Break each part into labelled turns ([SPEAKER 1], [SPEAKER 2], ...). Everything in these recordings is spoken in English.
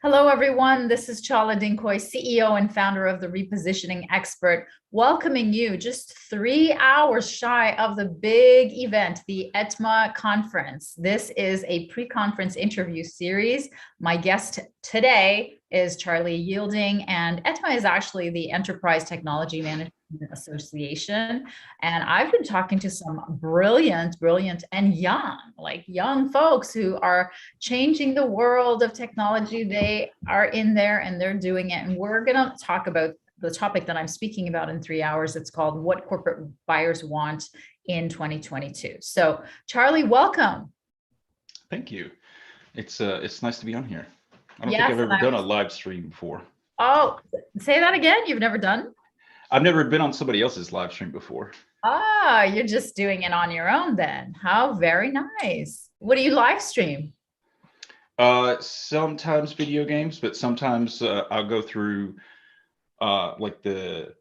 [SPEAKER 1] Hello, everyone. This is Chala Dincoy, CEO and founder of the Repositioning Expert, welcoming you just 3 hours shy of the big event, the ETMA conference. This is a pre-conference interview series. My guest today is Charlie Yielding, and ETMA is actually the Enterprise Technology Management Association. And I've been talking to some brilliant and young folks who are changing the world of technology. They are in there and they're doing it. And we're going to talk about the topic that I'm speaking about in 3 hours. It's called What Corporate Buyers Want in 2022. So, Charlie, welcome.
[SPEAKER 2] Thank you. It's nice to be on here. I don't think
[SPEAKER 1] Yes.
[SPEAKER 2] I've ever done a live stream before.
[SPEAKER 1] Oh, say that again. You've never done?
[SPEAKER 2] I've never been on somebody else's live stream before.
[SPEAKER 1] Ah, you're just doing it on your own then. How very nice. What do you live stream?
[SPEAKER 2] Sometimes video games, but sometimes I'll go through like the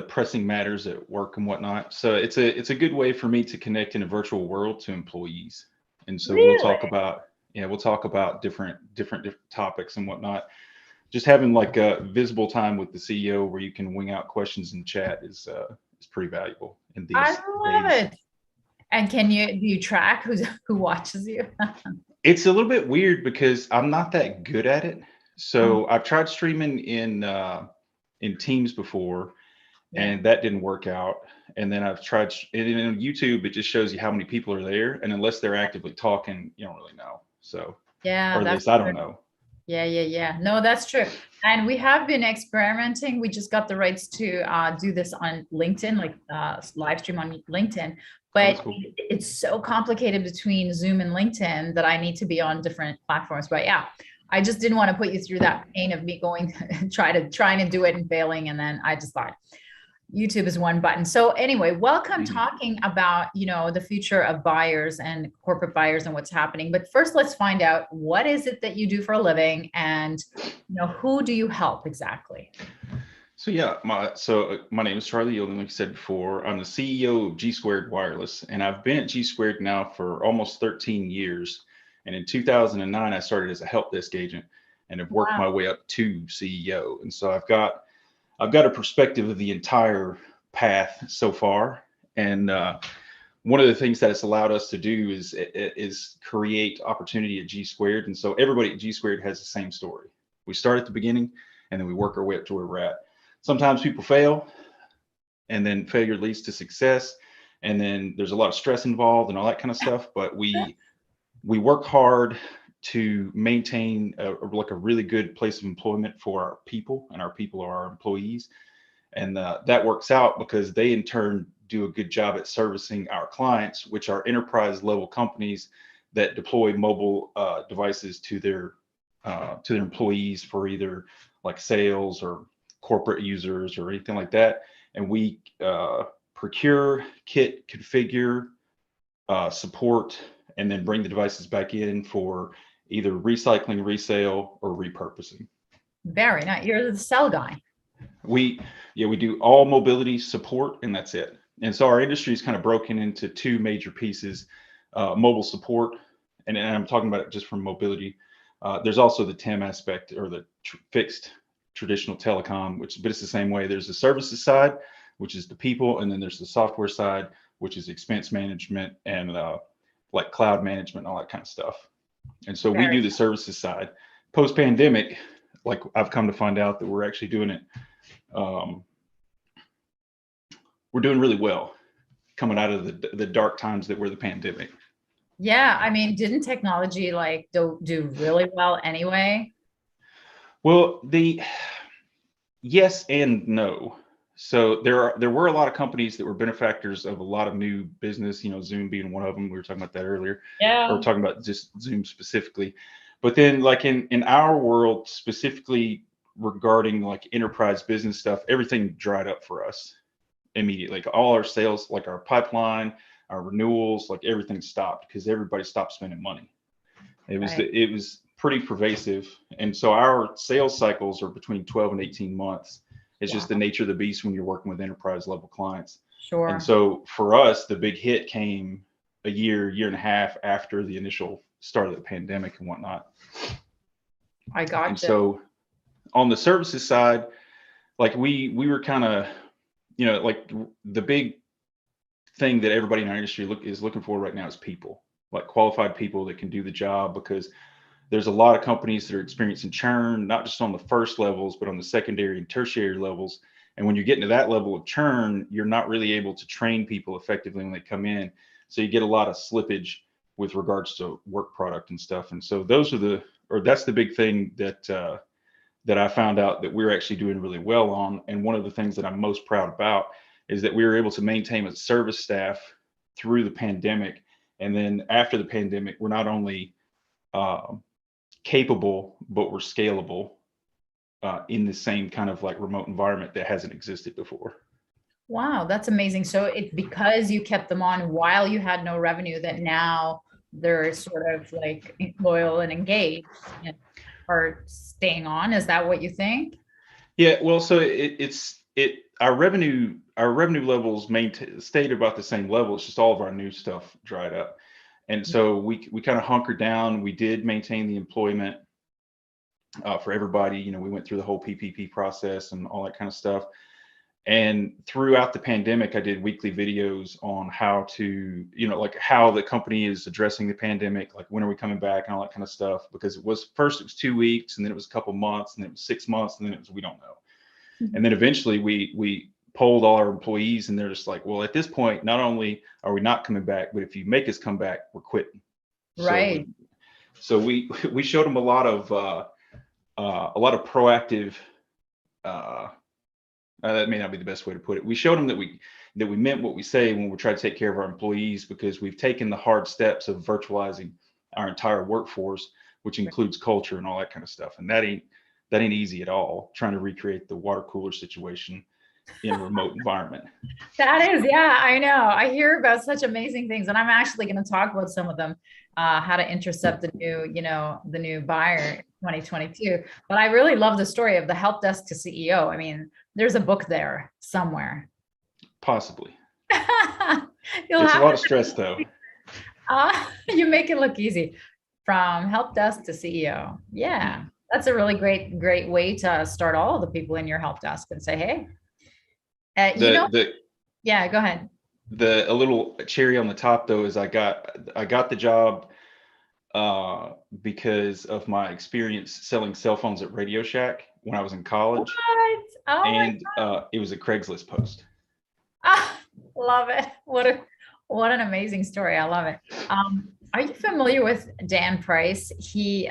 [SPEAKER 2] pressing matters at work and whatnot. So it's a good way for me to connect in a virtual world to employees. And so
[SPEAKER 1] Really?
[SPEAKER 2] we'll talk about different topics and whatnot. Just having like a visible time with the CEO where you can wing out questions in chat is pretty valuable in
[SPEAKER 1] I
[SPEAKER 2] these
[SPEAKER 1] love
[SPEAKER 2] days.
[SPEAKER 1] it. And do you track who watches you?
[SPEAKER 2] It's a little bit weird because I'm not that good at it.
[SPEAKER 1] Oh,
[SPEAKER 2] So I've tried streaming in Teams before,
[SPEAKER 1] yeah.
[SPEAKER 2] and that didn't work out. And then I've tried, and in YouTube, it just shows you how many people are there, and unless they're actively talking, you don't really know. So,
[SPEAKER 1] Yeah,
[SPEAKER 2] or at
[SPEAKER 1] that's
[SPEAKER 2] least I
[SPEAKER 1] true.
[SPEAKER 2] don't know.
[SPEAKER 1] Yeah. No, that's true. And we have been experimenting. We just got the rights to do this on LinkedIn, like live stream on LinkedIn.
[SPEAKER 2] Oh, that's
[SPEAKER 1] But
[SPEAKER 2] cool.
[SPEAKER 1] it's so complicated between Zoom and LinkedIn that I need to be on different platforms. But yeah, I just didn't want to put you through that pain of me going trying to do it and failing. And then I just thought, YouTube is one button. So anyway, welcome
[SPEAKER 2] Mhm.
[SPEAKER 1] talking about, the future of buyers and corporate buyers and what's happening. But first, let's find out what is it that you do for a living and, who do you help exactly?
[SPEAKER 2] So yeah, my name is Charlie Yielding, like you said before. I'm the CEO of G Squared Wireless, and I've been at G Squared now for almost 13 years. And in 2009, I started as a help desk agent, and have worked
[SPEAKER 1] Wow.
[SPEAKER 2] my way up to CEO. And so I've got a perspective of the entire path so far. And one of the things that it's allowed us to do is create opportunity at G Squared. And so everybody at G Squared has the same story. We start at the beginning, and then we work our way up to where we're at. Sometimes people fail, and then failure leads to success, and then there's a lot of stress involved and all that kind of stuff. But we work hard to maintain like a really good place of employment for our people, and our people are our employees. And that works out because they in turn do a good job at servicing our clients, which are enterprise level companies that deploy mobile devices to their employees for either like sales or corporate users or anything like that. And we procure, kit, configure, support, and then bring the devices back in for either recycling, resale, or repurposing.
[SPEAKER 1] Very nice. You're the sell guy.
[SPEAKER 2] We we do all mobility support, and that's it. And so our industry is kind of broken into two major pieces: mobile support, and I'm talking about it just from mobility. There's also the TEM aspect, or the fixed traditional telecom, but it's the same way. There's the services side, which is the people, and then there's the software side, which is expense management and like cloud management, and all that kind of stuff. And so we
[SPEAKER 1] Very.
[SPEAKER 2] do the services side. Post pandemic, like I've come to find out that we're actually doing it. Um, we're doing really well coming out of the dark times that were the pandemic.
[SPEAKER 1] Yeah, I mean, didn't technology like do really well anyway?
[SPEAKER 2] Well, the yes and no. So there were a lot of companies that were benefactors of a lot of new business. Zoom being one of them. We were talking about that earlier, or
[SPEAKER 1] Yeah.
[SPEAKER 2] talking about just Zoom specifically. But then, like in our world specifically regarding like enterprise business stuff, everything dried up for us immediately. Like all our sales, like our pipeline, our renewals, like everything stopped because everybody stopped spending money.
[SPEAKER 1] Right.
[SPEAKER 2] It was pretty pervasive, and so our sales cycles are between 12 and 18 months. It's just the
[SPEAKER 1] Wow.
[SPEAKER 2] nature of the beast when you're working with enterprise level clients. And
[SPEAKER 1] Sure.
[SPEAKER 2] so for us, the big hit came a year and a half after the initial start of the pandemic and whatnot.
[SPEAKER 1] I
[SPEAKER 2] And
[SPEAKER 1] gotcha.
[SPEAKER 2] so on the services side, like we were kind of, like the big thing that everybody in our industry is looking for right now is people, like qualified people that can do the job, because there's a lot of companies that are experiencing churn, not just on the first levels, but on the secondary and tertiary levels. And when you get into that level of churn, you're not really able to train people effectively when they come in. So you get a lot of slippage with regards to work product and stuff. And so that's the big thing that I found out that we're actually doing really well on. And one of the things that I'm most proud about is that we were able to maintain a service staff through the pandemic. And then after the pandemic, we're not only uh, capable, but we're scalable in the same kind of like remote environment that hasn't existed before.
[SPEAKER 1] Wow, that's amazing. So it's because you kept them on while you had no revenue that now they're sort of like loyal and engaged and are staying on. Is that what you think?
[SPEAKER 2] Yeah, well, so our revenue levels stayed about the same level. It's just all of our new stuff dried up, and so we kind of hunkered down. We did maintain the employment for everybody. We went through the whole PPP process and all that kind of stuff. And throughout the pandemic, I did weekly videos on how to, like how the company is addressing the pandemic, like when are we coming back and all that kind of stuff. Because it was 2 weeks, and then it was a couple months, and then it was 6 months, and then it was we don't know. And then eventually we polled all our employees, and they're just like, well, at this point, not only are we not coming back, but if you make us come back, we're quitting. So
[SPEAKER 1] Right.
[SPEAKER 2] we showed them a lot of proactive. Uh, that may not be the best way to put it. We showed them that we meant what we say when we try to take care of our employees, because we've taken the hard steps of virtualizing our entire workforce, which includes culture and all that kind of stuff. And that ain't easy at all, trying to recreate the water cooler situation in a remote environment.
[SPEAKER 1] That is, yeah, I know. I hear about such amazing things, and I'm actually going to talk about some of them, how to intercept the new buyer 2022. But I really love the story of the help desk to CEO. I mean, there's a book there somewhere.
[SPEAKER 2] Possibly.
[SPEAKER 1] You'll
[SPEAKER 2] It's a
[SPEAKER 1] have
[SPEAKER 2] lot of stress though.
[SPEAKER 1] you make it look easy. From help desk to CEO. Yeah, that's a really great way to start all of the people in your help desk and say, hey,
[SPEAKER 2] The the
[SPEAKER 1] yeah, go ahead.
[SPEAKER 2] a little cherry on the top though is I got the job uh, because of my experience selling cell phones at Radio Shack when I was in college,
[SPEAKER 1] What? Oh my,
[SPEAKER 2] and it was a Craigslist post.
[SPEAKER 1] love it. What an amazing story. I love it. Are you familiar with Dan Price? He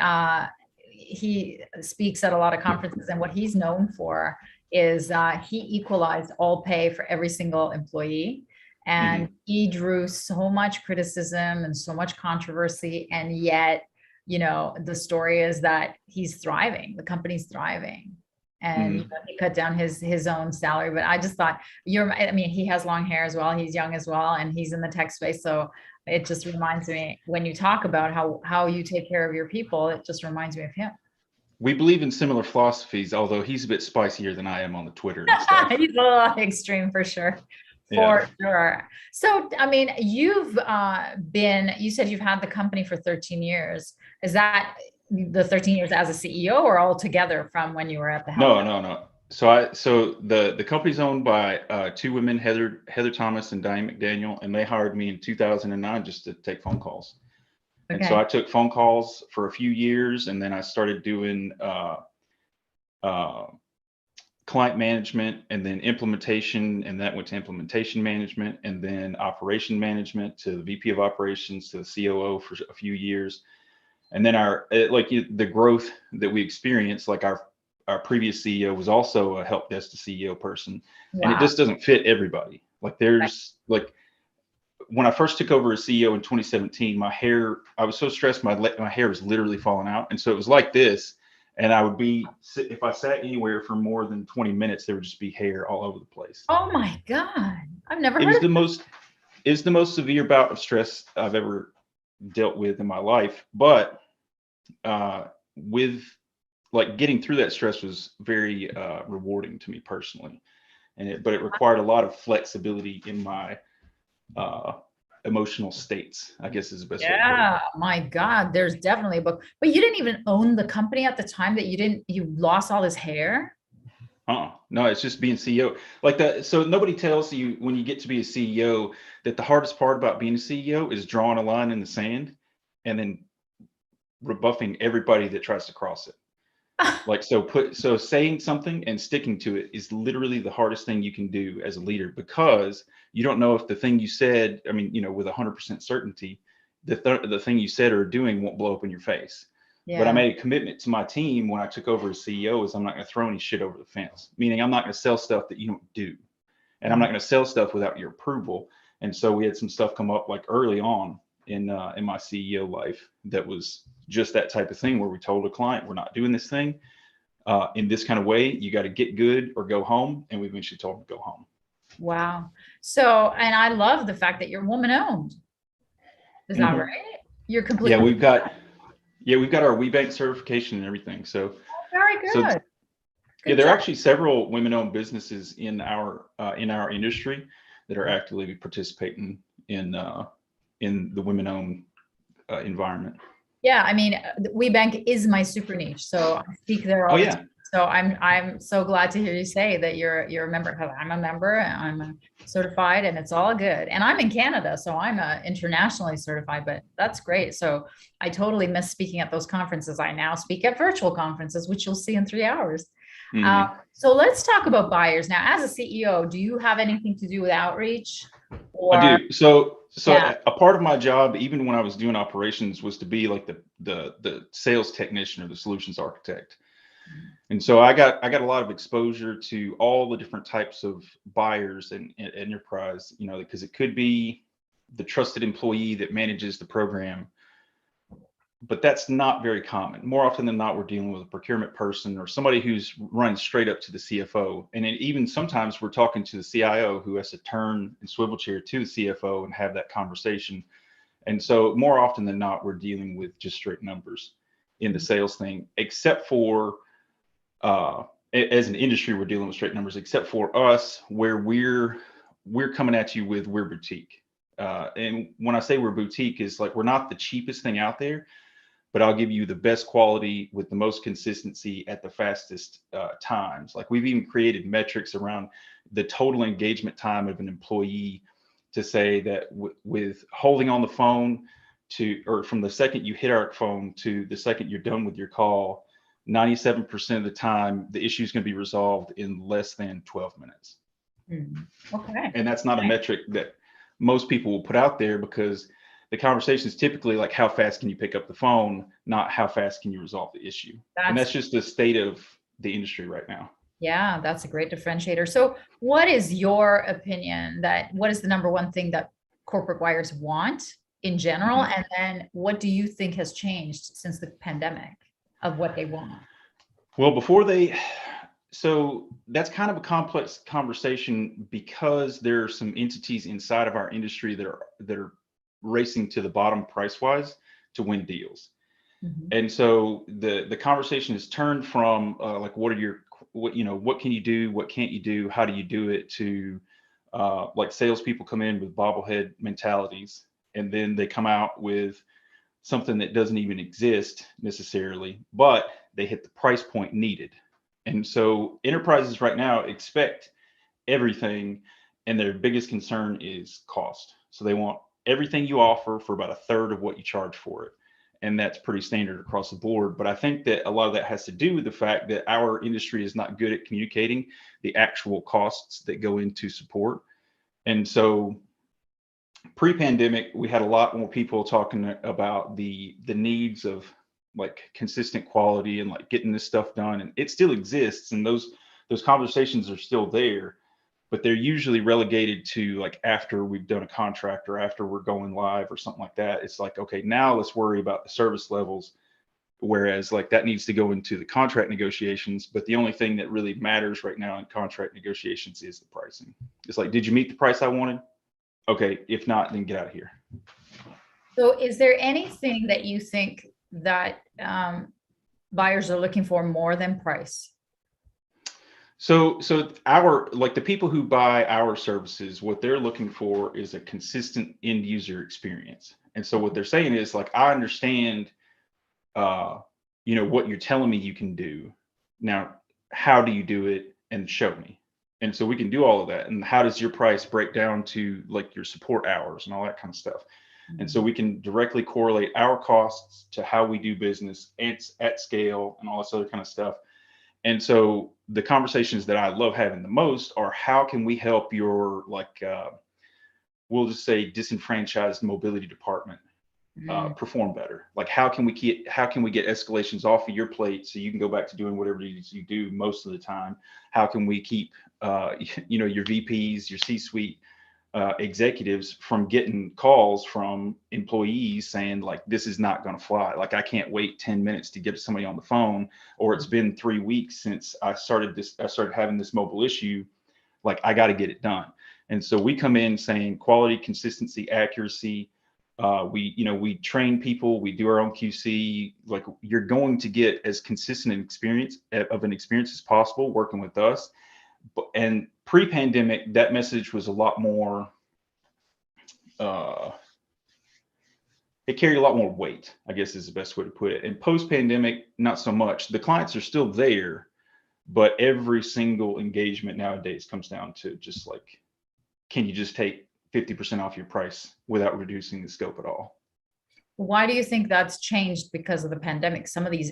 [SPEAKER 1] speaks at a lot of conferences, and what he's known for is he equalized all pay for every single employee. And
[SPEAKER 2] Hmm.
[SPEAKER 1] he drew so much criticism and so much controversy, and yet, the story is that he's thriving. The company's thriving, and
[SPEAKER 2] Hmm.
[SPEAKER 1] he cut down his own salary. But I just thought I mean, he has long hair as well. He's young as well, and he's in the tech space. So it just reminds me when you talk about how you take care of your people, it just reminds me of him.
[SPEAKER 2] We believe in similar philosophies, although he's a bit spicier than I am on the Twitter and stuff.
[SPEAKER 1] He's a little extreme for sure.
[SPEAKER 2] Yeah.
[SPEAKER 1] For sure. So, I mean, you said you've had the company for 13 years. Is that the 13 years as a CEO or all together from when you were at the help
[SPEAKER 2] No,
[SPEAKER 1] desk?
[SPEAKER 2] no, no. So the company's owned by two women, Heather Thomas and Diane McDaniel, and they hired me in 2009 just to take phone calls. And so
[SPEAKER 1] Okay.
[SPEAKER 2] I took phone calls for a few years, and then I started doing uh, client management, and then implementation, and that went to implementation management, and then operation management to the VP of operations to the COO for a few years. And then the growth that we experienced, like our previous CEO was also a help desk to CEO person, and it
[SPEAKER 1] Wow.
[SPEAKER 2] just doesn't fit everybody. Like there's like when I first took over as CEO in 2017, I was so stressed, my hair was literally falling out, and so it was like this. And if I sat anywhere for more than 20 minutes, there would just be hair all over the place.
[SPEAKER 1] Oh my God. I've never
[SPEAKER 2] It
[SPEAKER 1] heard
[SPEAKER 2] was
[SPEAKER 1] of
[SPEAKER 2] the most, it was the most severe bout of stress I've ever dealt with in my life. But with like getting through that stress was very rewarding to me personally, but it required a lot of flexibility in my uh, emotional states, I guess is the best way to put it.
[SPEAKER 1] Yeah, my God, there's definitely a book. But you didn't even own the company at the time that you lost all this hair?
[SPEAKER 2] No, it's just being CEO. Like that. So nobody tells you when you get to be a CEO that the hardest part about being a CEO is drawing a line in the sand and then rebuffing everybody that tries to cross it. Like so saying something and sticking to it is literally the hardest thing you can do as a leader, because you don't know if the thing you said, I mean, with 100% certainty, the thing you said or doing won't blow up in your face. But I
[SPEAKER 1] Yeah.
[SPEAKER 2] made a commitment to my team when I took over as CEO is I'm not going to throw any shit over the fence, meaning I'm not going to sell stuff that you don't do, and I'm not going to sell stuff without your approval. And so we had some stuff come up like early on in my CEO life that was just that type of thing where we told a client we're not doing this thing in this kind of way. You got to get good or go home. And we eventually told them to go home.
[SPEAKER 1] Wow. So, and I love the fact that you're woman owned. Is that right? You're
[SPEAKER 2] Yeah,
[SPEAKER 1] completely
[SPEAKER 2] we've got our WeBank certification and everything.
[SPEAKER 1] very
[SPEAKER 2] So
[SPEAKER 1] good.
[SPEAKER 2] yeah,
[SPEAKER 1] Good
[SPEAKER 2] there are
[SPEAKER 1] job.
[SPEAKER 2] actually several women-owned businesses in our industry that are actively participating in the women-owned environment.
[SPEAKER 1] Yeah, I mean, WeBank is my super niche, so I speak there
[SPEAKER 2] Oh
[SPEAKER 1] all the time.
[SPEAKER 2] yeah.
[SPEAKER 1] So I'm so glad to hear you say that you're a member, because I'm a member and I'm certified, and it's all good. And I'm in Canada, so I'm internationally certified, but that's great. So I totally miss speaking at those conferences. I now speak at virtual conferences, which you'll see in 3 hours. So let's talk about buyers now. As a CEO, do you have anything to do with outreach?
[SPEAKER 2] I
[SPEAKER 1] Or
[SPEAKER 2] do. So
[SPEAKER 1] yeah.
[SPEAKER 2] a part of my job, even when I was doing operations, was to be like the sales technician or the solutions architect. And so I got a lot of exposure to all the different types of buyers and enterprise, because it could be the trusted employee that manages the program, but that's not very common. More often than not, we're dealing with a procurement person or somebody who's running straight up to the CFO. And then even sometimes we're talking to the CIO who has to turn and swivel chair to the CFO and have that conversation. And so more often than not, we're dealing with just straight numbers in the sales thing, except for as an industry, we're dealing with straight numbers, except for us, where we're coming at you with we're boutique. And when I say we're boutique, is like we're not the cheapest thing out there, but I'll give you the best quality with the most consistency at the fastest times. Like we've even created metrics around the total engagement time of an employee to say that with holding on the phone or from the second you hit our phone to the second you're done with your call, 97% of the time, the issue is going to be resolved in less than 12 minutes.
[SPEAKER 1] Okay.
[SPEAKER 2] And that's not a metric that most people will put out there, because the conversation is typically like, how fast can you pick up the phone, not how fast can you resolve the issue. And that's just the state of the industry right now.
[SPEAKER 1] Yeah, that's a great differentiator. So what is your opinion what is the number one thing that corporate buyers want in general? And then what do you think has changed since the pandemic of what they want?
[SPEAKER 2] Well, so that's kind of a complex conversation, because there are some entities inside of our industry that are racing to the bottom price wise to win deals. And so the conversation has turned from like, what can you do? What can't you do? How do you do it? To like salespeople come in with bobblehead mentalities, and then they come out with something that doesn't even exist necessarily, but they hit the price point needed. And so enterprises right now expect everything, and their biggest concern is cost. So they want everything you offer for about a third of what you charge for it. And that's pretty standard across the board. But I think that a lot of that has to do with the fact that our industry is not good at communicating the actual costs that go into support. And so pre-pandemic, we had a lot more people talking about the needs of like consistent quality and like getting this stuff done. And it still exists, and those conversations are still there, but they're usually relegated to like after we've done a contract or after we're going live or something like that. It's like, okay, now let's worry about the service levels. Whereas like that needs to go into the contract negotiations, but the only thing that really matters right now in contract negotiations is the pricing. It's like, did you meet the price I wanted? Okay, if not, then get out of here.
[SPEAKER 1] So is there anything that you think that buyers are looking for more than price?
[SPEAKER 2] So our, like, the people who buy our services, what they're looking for is a consistent end user experience. And so what they're saying is like, I understand, uh, what you're telling me you can do. Now, how do you do it? And show me. And so we can do all of that. And how does your price break down to like your support hours and all that kind of stuff? And so
[SPEAKER 1] Mhm.
[SPEAKER 2] we can directly correlate our costs to how we do business at scale and all this other kind of stuff. And so the conversations that I love having the most are, how can we help your, like, we'll just say disenfranchised mobility department
[SPEAKER 1] Mm.
[SPEAKER 2] perform better? Like, how can we get escalations off of your plate so you can go back to doing whatever it is you do most of the time? How can we keep your VPs, your C-suite executives from getting calls from employees saying like, this is not going to fly, like I can't wait 10 minutes to get somebody on the phone, or it's been 3 weeks since I started having this mobile issue, like I got to get it done. And so we come in saying quality, consistency, accuracy. We train people, we do our own QC. Like, you're going to get as consistent an experience as possible working with us. And pre-pandemic, that message was a lot more, uh, it carried a lot more weight, I guess is the best way to put it. And post-pandemic, not so much. The clients are still there, but every single engagement nowadays comes down to just like, can you just take 50% off your price without reducing the scope at all?
[SPEAKER 1] Why do you think that's changed because of the pandemic? Some of these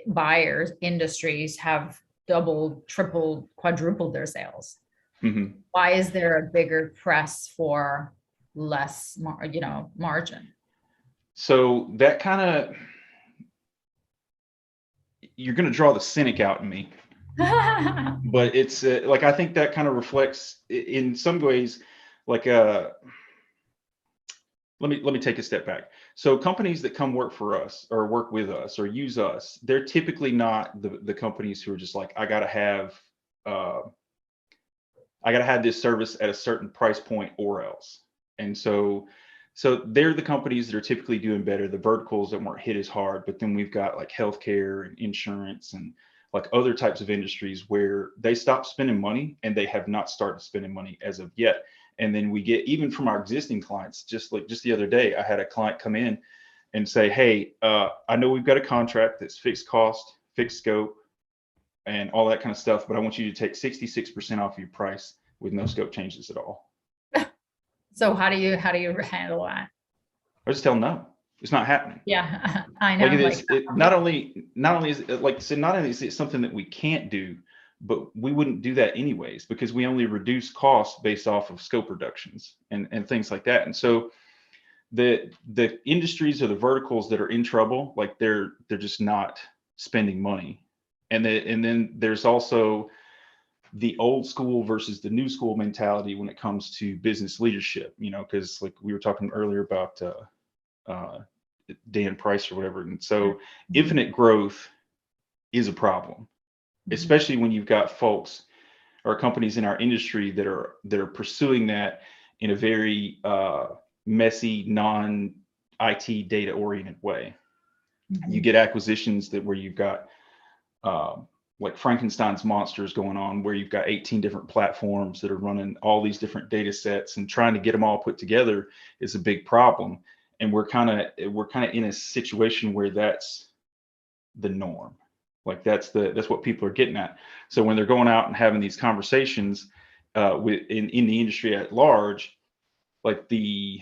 [SPEAKER 1] buyers industries have doubled, tripled, quadrupled their sales.
[SPEAKER 2] Hmm.
[SPEAKER 1] Why is there a bigger press for less, margin?
[SPEAKER 2] So that kind of, you're going to draw the cynic out in me, but it's like, I think that kind of reflects in some ways, like, let me take a step back. So companies that come work for us or work with us or use us, they're typically not the companies who are just like, uh, I gotta have this service at a certain price point or else. And so they're the companies that are typically doing better, the verticals that weren't hit as hard. But then we've got like healthcare and insurance and like other types of industries where they stopped spending money and they have not started spending money as of yet. And then we get, even from our existing clients, just the other day, I had a client come in and say, hey, I know we've got a contract that's fixed cost, fixed scope, and all that kind of stuff, but I want you to take 66% off your price with no scope changes at all.
[SPEAKER 1] So how do you handle that?
[SPEAKER 2] I just tell them no, it's not happening.
[SPEAKER 1] Yeah, I
[SPEAKER 2] Like,
[SPEAKER 1] know. Like,
[SPEAKER 2] not only is it, like, so not only is it something that we can't do, but we wouldn't do that anyways, because we only reduce costs based off of scope reductions and things like that. And so the industries or the verticals that are in trouble, like they're just not spending money. And then there's also the old school versus the new school mentality when it comes to business leadership, because like we were talking earlier about uh, Dan Price or whatever. And so
[SPEAKER 1] Mhm,
[SPEAKER 2] infinite growth is a problem,
[SPEAKER 1] mhm.
[SPEAKER 2] especially when you've got folks or companies in our industry that are pursuing that in a very messy, non-IT data oriented way. You
[SPEAKER 1] Mhm.
[SPEAKER 2] get acquisitions that where you've got um, like Frankenstein's monsters going on, where you've got 18 different platforms that are running all these different data sets, and trying to get them all put together is a big problem. And we're kind of in a situation where that's the norm. Like, that's what people are getting at. So when they're going out and having these conversations in the industry at large, like, I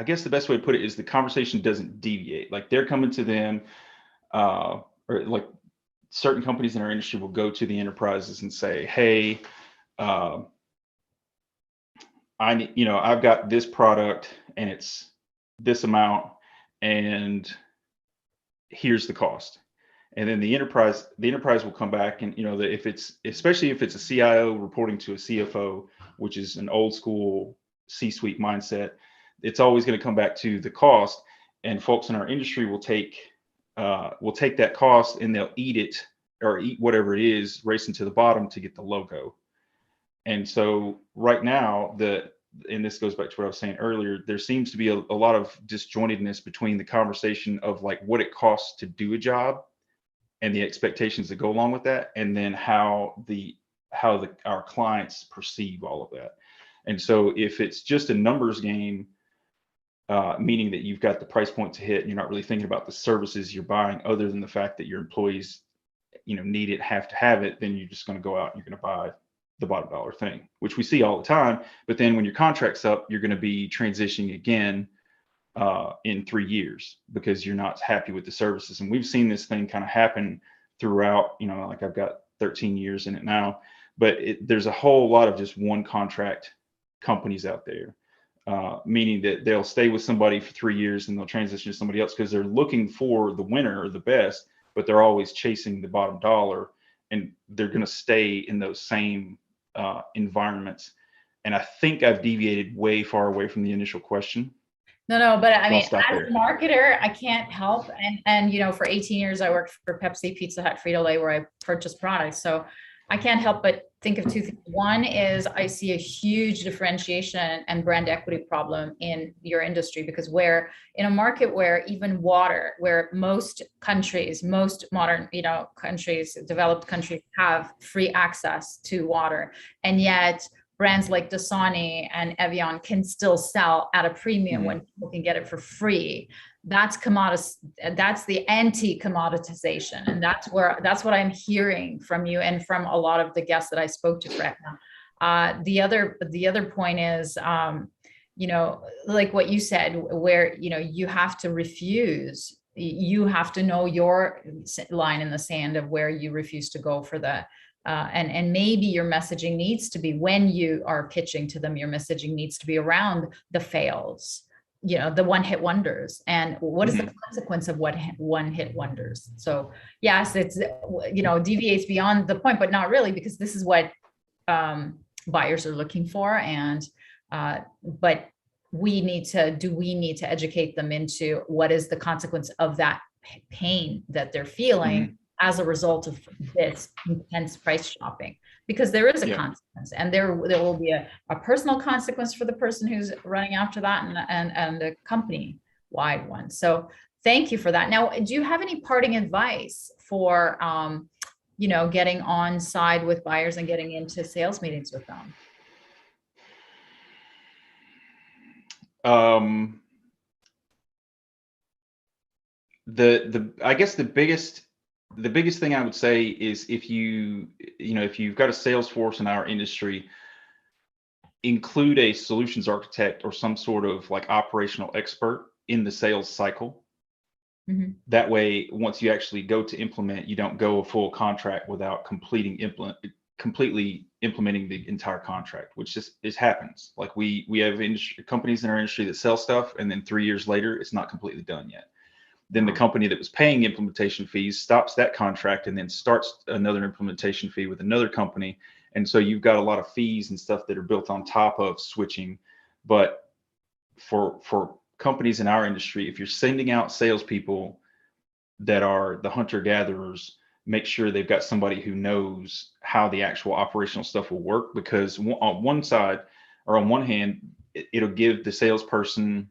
[SPEAKER 2] guess the best way to put it is the conversation doesn't deviate. Like, they're coming to them, or like certain companies in our industry will go to the enterprises and say, hey, uh, I need, I've got this product and it's this amount, and here's the cost. And then the enterprise will come back, and that, if it's, especially if it's a CIO reporting to a CFO, which is an old school C-suite mindset, it's always going to come back to the cost. And folks in our industry will take that cost and they'll eat it, or eat whatever it is, racing to the bottom to get the logo. And so right now, and this goes back to what I was saying earlier, there seems to be a lot of disjointedness between the conversation of like what it costs to do a job and the expectations that go along with that, and then our clients perceive all of that. And so if it's just a numbers game, meaning that you've got the price point to hit and you're not really thinking about the services you're buying other than the fact that your employees, need it, have to have it, then you're just going to go out and you're going to buy the bottom dollar thing, which we see all the time. But then when your contract's up, you're going to be transitioning again in 3 years because you're not happy with the services. And we've seen this thing kind of happen throughout, like I've got 13 years in it now, but there's a whole lot of just one contract companies out there, meaning that they'll stay with somebody for 3 years and they'll transition to somebody else because they're looking for the winner or the best, but they're always chasing the bottom dollar, and they're going to stay in those same environments. And I think I've deviated way far away from the initial question.
[SPEAKER 1] No, but I
[SPEAKER 2] So
[SPEAKER 1] mean,
[SPEAKER 2] I'll stop
[SPEAKER 1] as
[SPEAKER 2] there.
[SPEAKER 1] a marketer, I can't help. And for 18 years, I worked for Pepsi, Pizza Hut, Frito-Lay, where I purchased products. So I can't help but think of two things. One is I see a huge differentiation and brand equity problem in your industry, because where in a market where even water, where most countries, most modern, countries, developed countries have free access to water, and yet brands like Dasani and Evian can still sell at a premium when people can get it for free. That's that's the anti-commoditization. And that's what I'm hearing from you and from a lot of the guests that I spoke to, Fred. The other point is, like what you said, where, you have to refuse, you have to know your line in the sand of where you refuse to go for the, and maybe your messaging needs to be, when you are pitching to them, your messaging needs to be around the fails, the one-hit wonders, and what is the consequence of what one-hit wonders. So yes, it's, deviates beyond the point, but not really, because this is what buyers are looking for. And but we need to educate them into what is the consequence of that pain that they're feeling as a result of this intense price shopping, because there is a consequence, and there will be a personal consequence for the person who's running after that, and a company wide one. So thank you for that. Now, do you have any parting advice for, getting on side with buyers and getting into sales meetings with them?
[SPEAKER 2] I guess the biggest thing I would say is, if you've got a sales force in our industry, include a solutions architect or some sort of like operational expert in the sales cycle. That way, once you actually go to implement, you don't go a full contract without completely implementing the entire contract, which just happens. Like we have companies in our industry that sell stuff, and then 3 years later, it's not completely done yet. Then the company that was paying implementation fees stops that contract and then starts another implementation fee with another company. And so you've got a lot of fees and stuff that are built on top of switching. But for companies in our industry, if you're sending out salespeople that are the hunter-gatherers, make sure they've got somebody who knows how the actual operational stuff will work, because on one side, or on one hand, it'll give the salesperson,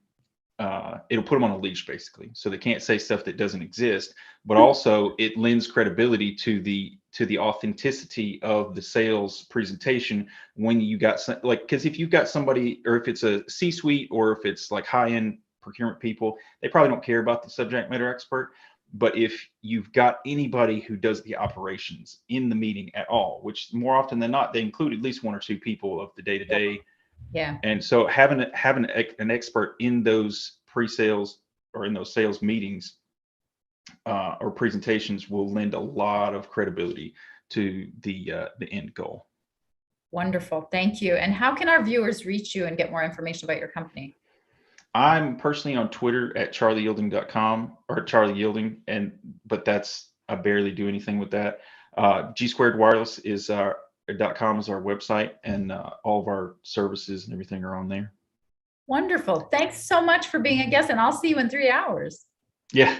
[SPEAKER 2] it'll put them on a leash, basically, so they can't say stuff that doesn't exist. But also, it lends credibility to the authenticity of the sales presentation when you got because if you've got somebody, or if it's a C-suite, or if it's like high-end procurement people, they probably don't care about the subject matter expert. But if you've got anybody who does the operations in the meeting at all, which more often than not, they include at least one or two people of the day-to-day.
[SPEAKER 1] Yeah.
[SPEAKER 2] And so having an expert in those pre-sales or in those sales meetings or presentations will lend a lot of credibility to the end goal.
[SPEAKER 1] Wonderful. Thank you. And how can our viewers reach you and get more information about your company?
[SPEAKER 2] I'm personally on Twitter at charlieyielding.com, or Charlie Yielding, but I barely do anything with that. G Squared Wireless is .com is our website, and all of our services and everything are on there.
[SPEAKER 1] Wonderful. Thanks so much for being a guest, and I'll see you in 3 hours.
[SPEAKER 2] Yeah,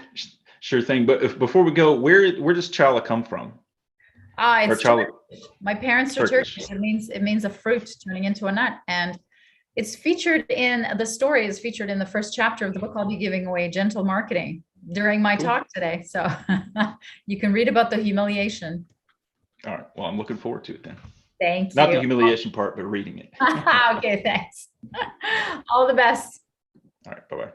[SPEAKER 2] sure thing. But before we go, where does Chala come from?
[SPEAKER 1] It's Chala. My parents are Turkish. It means a fruit turning into a nut, and it's featured in the first chapter of the book I'll be giving away, Gentle Marketing, during my talk today. So You can read about the humiliation.
[SPEAKER 2] All right. Well, I'm looking forward to it then.
[SPEAKER 1] Thank
[SPEAKER 2] Not the
[SPEAKER 1] you.
[SPEAKER 2] humiliation part, but reading it.
[SPEAKER 1] Okay, thanks. All the best.
[SPEAKER 2] All right. Bye-bye.